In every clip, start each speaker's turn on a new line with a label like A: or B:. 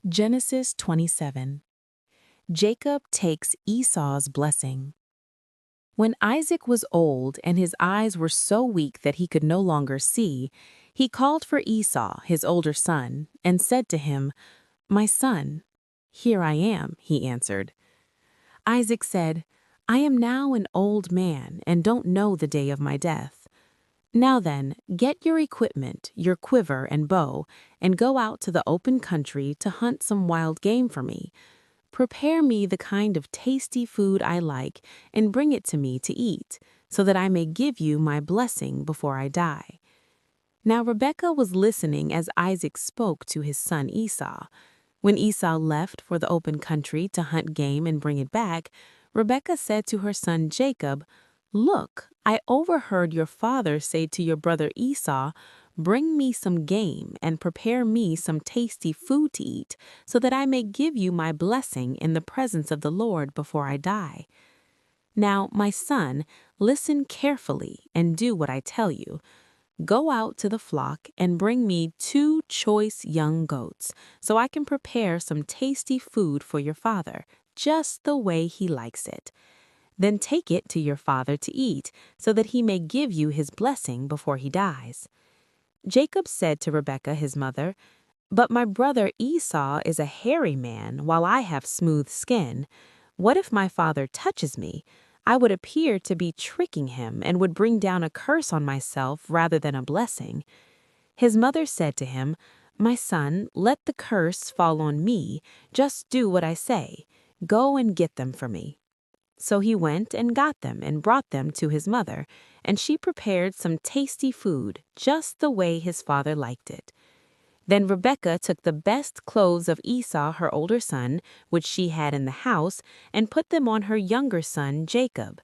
A: Genesis 27. Jacob takes Esau's blessing. When Isaac was old and his eyes were so weak that he could no longer see, he called for Esau, his older son, and said to him, "My son." "Here I am," he answered. Isaac said, "I am now an old man and don't know the day of my death. Now then, get your equipment, your quiver and bow, and go out to the open country to hunt some wild game for me. Prepare me the kind of tasty food I like and bring it to me to eat, so that I may give you my blessing before I die." Now Rebekah was listening as Isaac spoke to his son Esau. When Esau left for the open country to hunt game and bring it back, Rebekah said to her son Jacob, "Look, I overheard your father say to your brother Esau, 'Bring me some game and prepare me some tasty food to eat, so that I may give you my blessing in the presence of the Lord before I die.' Now, my son, listen carefully and do what I tell you. Go out to the flock and bring me 2 choice young goats, so I can prepare some tasty food for your father, just the way he likes it. Then take it to your father to eat, so that he may give you his blessing before he dies." Jacob said to Rebekah his mother, "But my brother Esau is a hairy man, while I have smooth skin. What if my father touches me? I would appear to be tricking him and would bring down a curse on myself rather than a blessing." His mother said to him, "My son, let the curse fall on me. Just do what I say. Go and get them for me." So he went and got them and brought them to his mother, and she prepared some tasty food, just the way his father liked it. Then Rebekah took the best clothes of Esau, her older son, which she had in the house, and put them on her younger son, Jacob.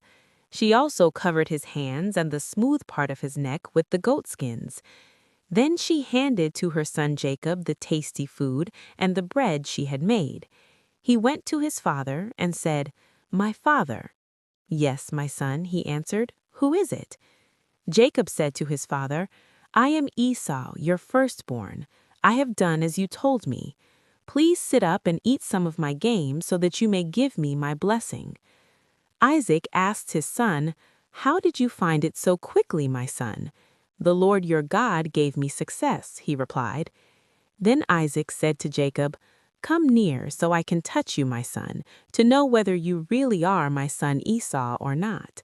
A: She also covered his hands and the smooth part of his neck with the goatskins. Then she handed to her son Jacob the tasty food and the bread she had made. He went to his father and said, "My father." "Yes, my son," he answered. "Who is it?" Jacob said to his father, "I am Esau, your firstborn. I have done as you told me. Please sit up and eat some of my game so that you may give me my blessing." Isaac asked his son, "How did you find it so quickly, my son?" "The Lord your God gave me success," he replied. Then Isaac said to Jacob, "Come near so I can touch you, my son, to know whether you really are my son Esau or not."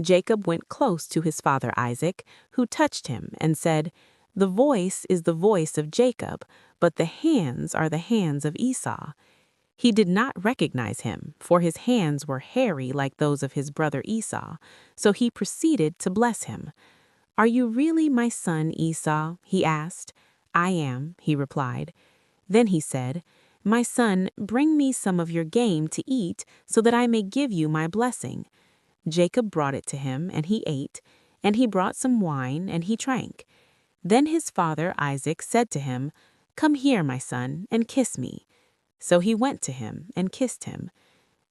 A: Jacob went close to his father Isaac, who touched him and said, "The voice is the voice of Jacob, but the hands are the hands of Esau." He did not recognize him, for his hands were hairy like those of his brother Esau, so he proceeded to bless him. "Are you really my son Esau?" he asked. "I am," he replied. Then he said, "My son, bring me some of your game to eat, so that I may give you my blessing." Jacob brought it to him, and he ate, and he brought some wine, and he drank. Then his father Isaac said to him, "Come here, my son, and kiss me." So he went to him and kissed him.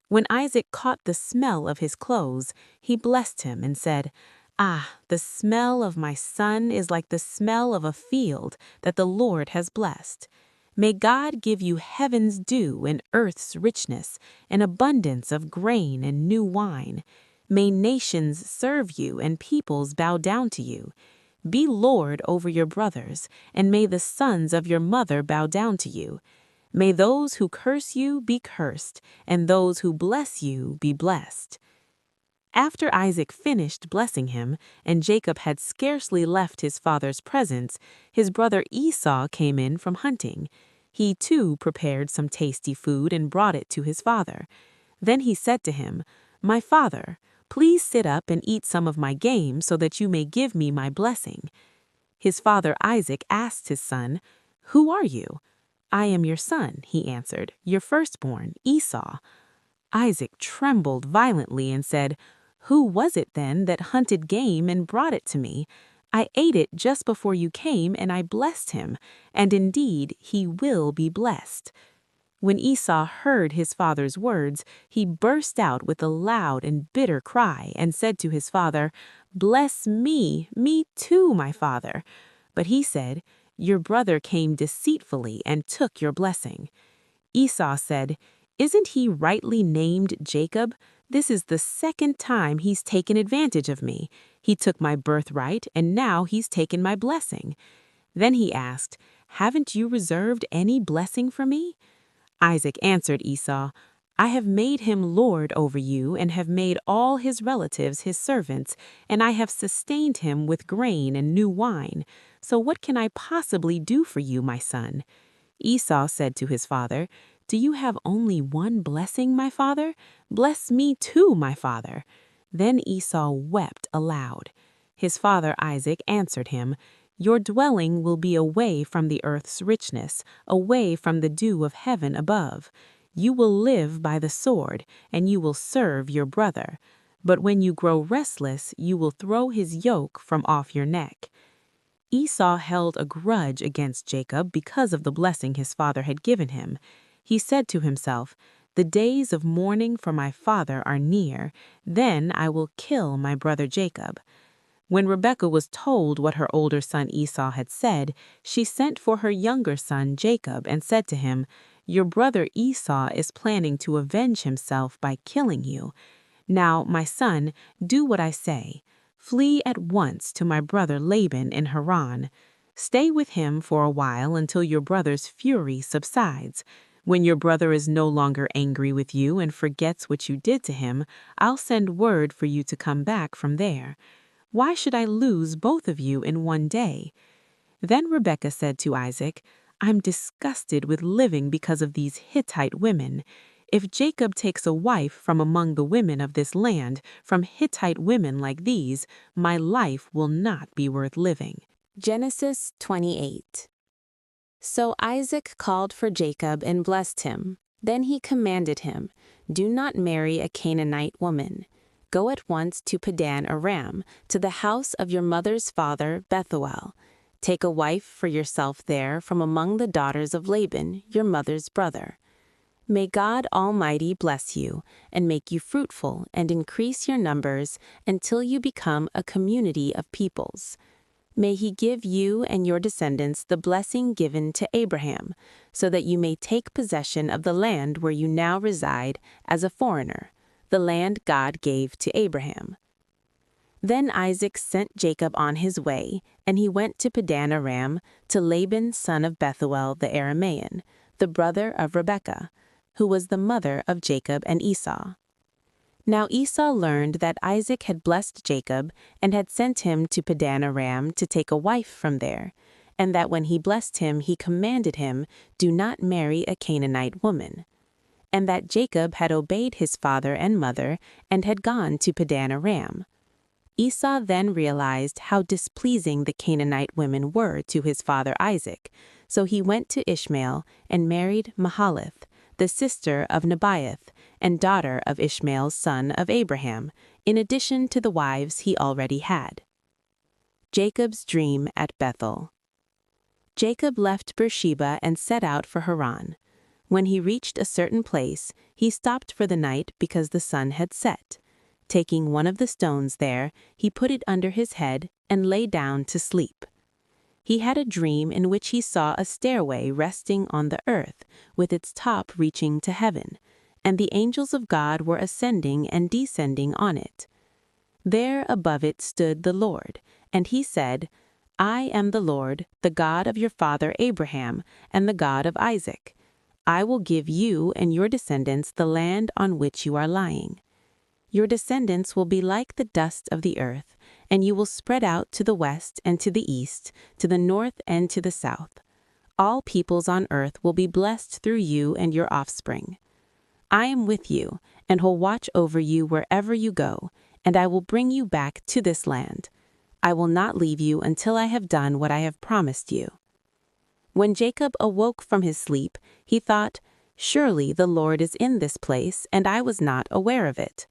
A: When Isaac caught the smell of his clothes, he blessed him and said, "Ah, the smell of my son is like the smell of a field that the Lord has blessed. May God give you heaven's dew and earth's richness, an abundance of grain and new wine. May nations serve you and peoples bow down to you. Be Lord over your brothers, and may the sons of your mother bow down to you. May those who curse you be cursed, and those who bless you be blessed." After Isaac finished blessing him, and Jacob had scarcely left his father's presence, his brother Esau came in from hunting. He too prepared some tasty food and brought it to his father. Then he said to him, "My father, please sit up and eat some of my game so that you may give me my blessing." His father Isaac asked his son, "Who are you?" "I am your son," he answered, "your firstborn, Esau." Isaac trembled violently and said, "Who was it then that hunted game and brought it to me? I ate it just before you came, and I blessed him, and indeed he will be blessed." When Esau heard his father's words, he burst out with a loud and bitter cry and said to his father, "Bless me, me too, my father." But he said, Your brother came deceitfully and took your blessing." Esau said, "Isn't he rightly named Jacob? This is the second time he's taken advantage of me. He took my birthright, and now he's taken my blessing." Then he asked, "Haven't you reserved any blessing for me?" Isaac answered Esau, "I have made him lord over you and have made all his relatives his servants, and I have sustained him with grain and new wine. So what can I possibly do for you, my son?" Esau said to his father, "Do you have only one blessing, my father? Bless me too, my father." Then Esau wept aloud. His father Isaac answered him, "Your dwelling will be away from the earth's richness, away from the dew of heaven above. You will live by the sword, and you will serve your brother. But when you grow restless, you will throw his yoke from off your neck." Esau held a grudge against Jacob because of the blessing his father had given him. He said to himself, "The days of mourning for my father are near. Then I will kill my brother Jacob." When Rebekah was told what her older son Esau had said, she sent for her younger son Jacob and said to him, "Your brother Esau is planning to avenge himself by killing you. Now, my son, do what I say. Flee at once to my brother Laban in Haran. Stay with him for a while until your brother's fury subsides. When your brother is no longer angry with you and forgets what you did to him, I'll send word for you to come back from there. Why should I lose both of you in one day?" Then Rebekah said to Isaac, "I'm disgusted with living because of these Hittite women. If Jacob takes a wife from among the women of this land, from Hittite women like these, my life will not be worth living."
B: Genesis 28. So Isaac called for Jacob and blessed him. Then he commanded him, "Do not marry a Canaanite woman. Go at once to Padan Aram, to the house of your mother's father Bethuel. Take a wife for yourself there from among the daughters of Laban, your mother's brother. May God Almighty bless you, and make you fruitful, and increase your numbers, until you become a community of peoples. May he give you and your descendants the blessing given to Abraham, so that you may take possession of the land where you now reside as a foreigner, the land God gave to Abraham." Then Isaac sent Jacob on his way, and he went to Padan Aram, to Laban son of Bethuel the Aramean, the brother of Rebekah, who was the mother of Jacob and Esau. Now Esau learned that Isaac had blessed Jacob and had sent him to Padan Aram to take a wife from there, and that when he blessed him he commanded him, "Do not marry a Canaanite woman," and that Jacob had obeyed his father and mother and had gone to Padan Aram. Esau then realized how displeasing the Canaanite women were to his father Isaac, so he went to Ishmael and married Mahalath, the sister of Nebaioth, and daughter of Ishmael's son of Abraham, in addition to the wives he already had. Jacob's dream at Bethel. Jacob left Beersheba and set out for Haran. When he reached a certain place, he stopped for the night because the sun had set. Taking one of the stones there, he put it under his head and lay down to sleep. He had a dream in which he saw a stairway resting on the earth, with its top reaching to heaven, and the angels of God were ascending and descending on it. There above it stood the Lord, and he said, "I am the Lord, the God of your father Abraham, and the God of Isaac. I will give you and your descendants the land on which you are lying. Your descendants will be like the dust of the earth, and you will spread out to the west and to the east, to the north and to the south. All peoples on earth will be blessed through you and your offspring. I am with you, and will watch over you wherever you go, and I will bring you back to this land. I will not leave you until I have done what I have promised you." When Jacob awoke from his sleep, he thought, "Surely the Lord is in this place, and I was not aware of it."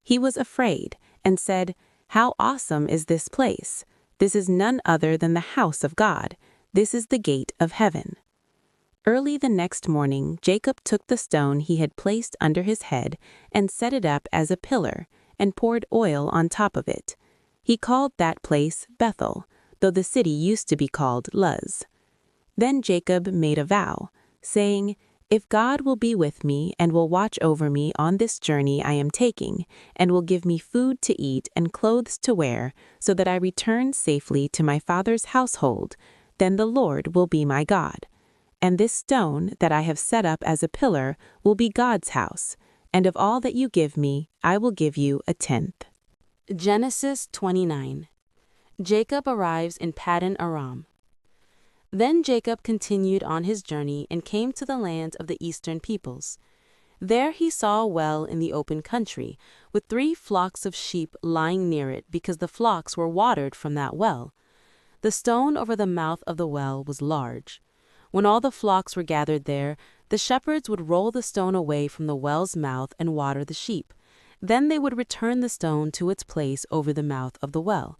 B: He was afraid and said, "How awesome is this place! This is none other than the house of God. This is the gate of heaven." Early the next morning, Jacob took the stone he had placed under his head and set it up as a pillar and poured oil on top of it. He called that place Bethel, though the city used to be called Luz. Then Jacob made a vow, saying, "If God will be with me and will watch over me on this journey I am taking, and will give me food to eat and clothes to wear, so that I return safely to my father's household, then the Lord will be my God. And this stone that I have set up as a pillar will be God's house, and of all that you give me, I will give you a tenth." Genesis 29. Jacob arrives in Paddan Aram. Then Jacob continued on his journey and came to the land of the eastern peoples. There he saw a well in the open country, with 3 flocks of sheep lying near it because the flocks were watered from that well. The stone over the mouth of the well was large. When all the flocks were gathered there, the shepherds would roll the stone away from the well's mouth and water the sheep. Then they would return the stone to its place over the mouth of the well.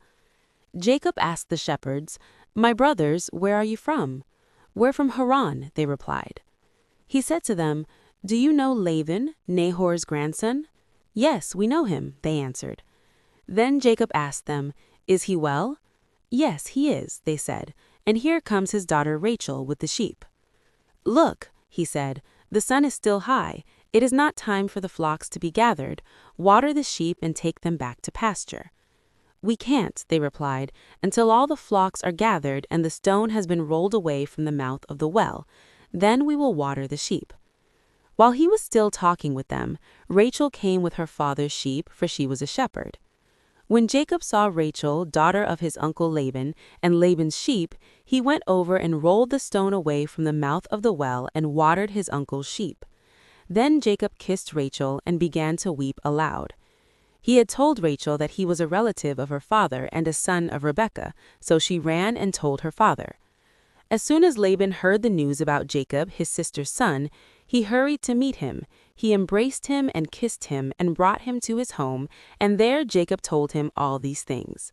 B: Jacob asked the shepherds, "My brothers, where are you from?" "We're from Haran," they replied. He said to them, "Do you know Laban, Nahor's grandson?" "Yes, we know him," they answered. Then Jacob asked them, "Is he well?" "Yes, he is," they said, "and here comes his daughter Rachel with the sheep." "Look," he said, "the sun is still high. It is not time for the flocks to be gathered. Water the sheep and take them back to pasture." "We can't," they replied, "until all the flocks are gathered and the stone has been rolled away from the mouth of the well. Then we will water the sheep." While he was still talking with them, Rachel came with her father's sheep, for she was a shepherd. When Jacob saw Rachel, daughter of his uncle Laban, and Laban's sheep, he went over and rolled the stone away from the mouth of the well and watered his uncle's sheep. Then Jacob kissed Rachel and began to weep aloud. He had told Rachel that he was a relative of her father and a son of Rebekah, so she ran and told her father. As soon as Laban heard the news about Jacob, his sister's son, he hurried to meet him. He embraced him and kissed him and brought him to his home, and there Jacob told him all these things.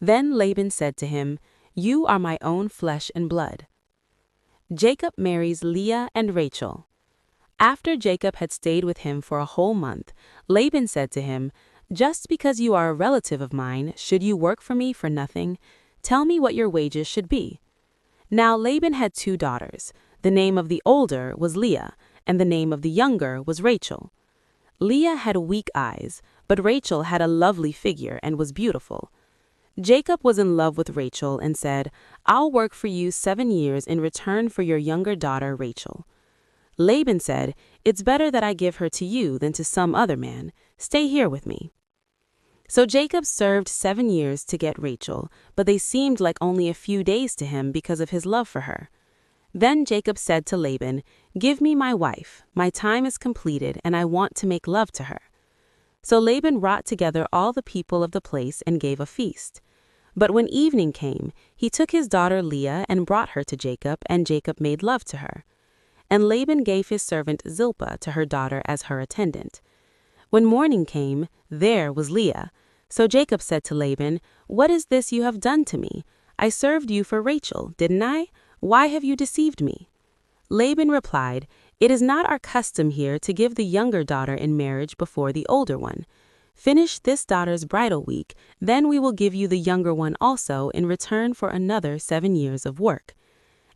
B: Then Laban said to him, "You are my own flesh and blood." Jacob marries Leah and Rachel. After Jacob had stayed with him for a whole month, Laban said to him, "Just because you are a relative of mine, should you work for me for nothing? Tell me what your wages should be." Now Laban had 2 daughters. The name of the older was Leah, and the name of the younger was Rachel. Leah had weak eyes, but Rachel had a lovely figure and was beautiful. Jacob was in love with Rachel and said, "I'll work for you 7 years in return for your younger daughter Rachel." Laban said, "It's better that I give her to you than to some other man. Stay here with me." So Jacob served 7 years to get Rachel, but they seemed like only a few days to him because of his love for her. Then Jacob said to Laban, "Give me my wife. My time is completed, and I want to make love to her." So Laban brought together all the people of the place and gave a feast. But when evening came, he took his daughter Leah and brought her to Jacob, and Jacob made love to her. And Laban gave his servant Zilpah to her daughter as her attendant. When morning came, there was Leah. So Jacob said to Laban, "What is this you have done to me? I served you for Rachel, didn't I? Why have you deceived me?" Laban replied, "It is not our custom here to give the younger daughter in marriage before the older one. Finish this daughter's bridal week, then we will give you the younger one also in return for another 7 years of work."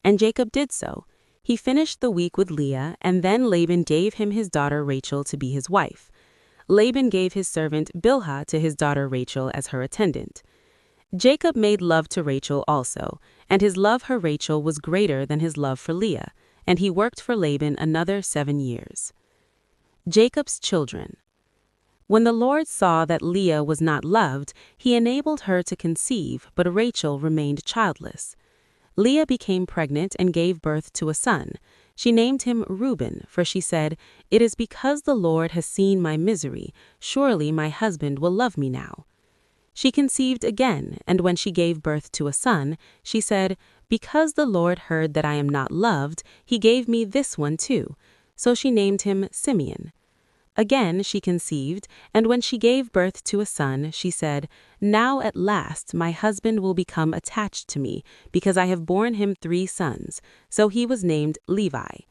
B: And Jacob did so. He finished the week with Leah, and then Laban gave him his daughter Rachel to be his wife. Laban gave his servant Bilhah to his daughter Rachel as her attendant. Jacob made love to Rachel also, and his love for Rachel was greater than his love for Leah, and he worked for Laban another 7 years. Jacob's children. When the Lord saw that Leah was not loved, he enabled her to conceive, but Rachel remained childless. Leah became pregnant and gave birth to a son. She named him Reuben, for she said, "It is because the Lord has seen my misery. Surely my husband will love me now." She conceived again, and when she gave birth to a son, she said, "Because the Lord heard that I am not loved, he gave me this one too." So she named him Simeon. Again she conceived, and when she gave birth to a son, she said, "Now at last my husband will become attached to me, because I have borne him 3 sons." So he was named Levi.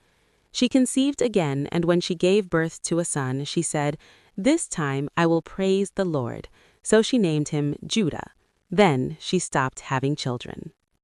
B: She conceived again, and when she gave birth to a son, she said, "This time I will praise the Lord." So she named him Judah. Then she stopped having children.